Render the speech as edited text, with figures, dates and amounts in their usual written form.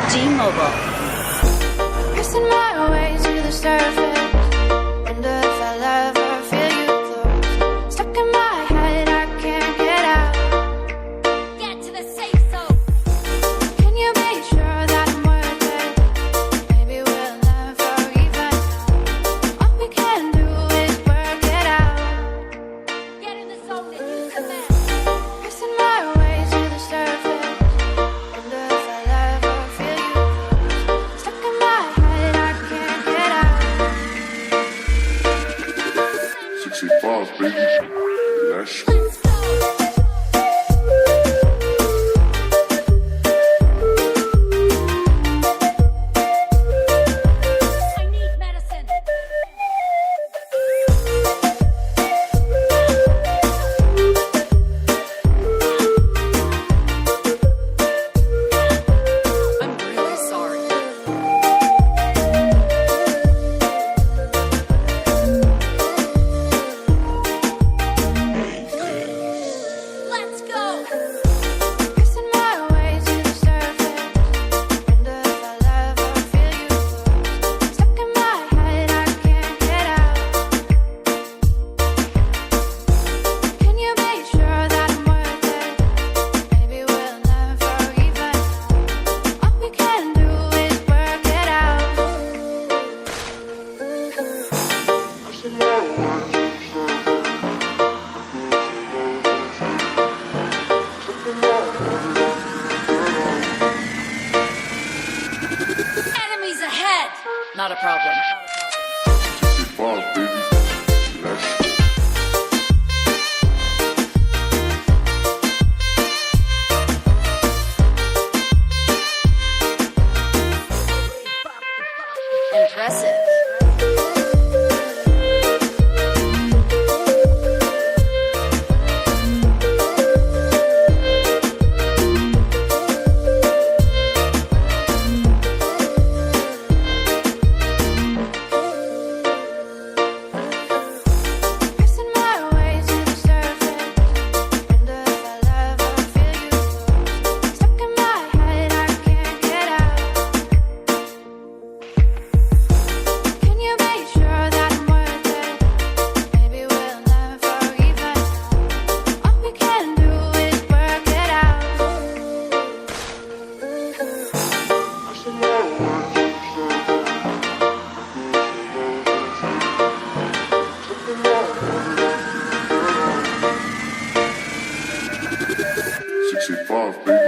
T-Mobile. Pressing my way to the surface. Wonder if I'll ever feel you close. Stuck in my head, I can't get out. Get to the safe zone. Can you be sure that I'm worth it? Maybe we'll never even know. All we can do is work it out. Get in the zone and use the map. Pressing my way to the surface. Wonder if I'll ever feel you close. Stuck in my head, I can't get out. 65, baby. Let's go. Let's go. I need medicine. I'm really sorry. Let's go. Pressing my way to the surface. Wonder if I'll ever feel you close. Stuck in my head, I can't get out. Can you be sure that I'm worth it? Maybe we'll never even know. All we can do is work it out. Enemies ahead. Not a problem. 65, baby. Let's go. Impressive. Pressing my way to the surface. Wonder if I'll ever feel you close. Stuck in my head, I can't get out. Can you be sure that I'm worth it? Maybe we'll never even know. All we can do is work it out. Sixty-five, baby.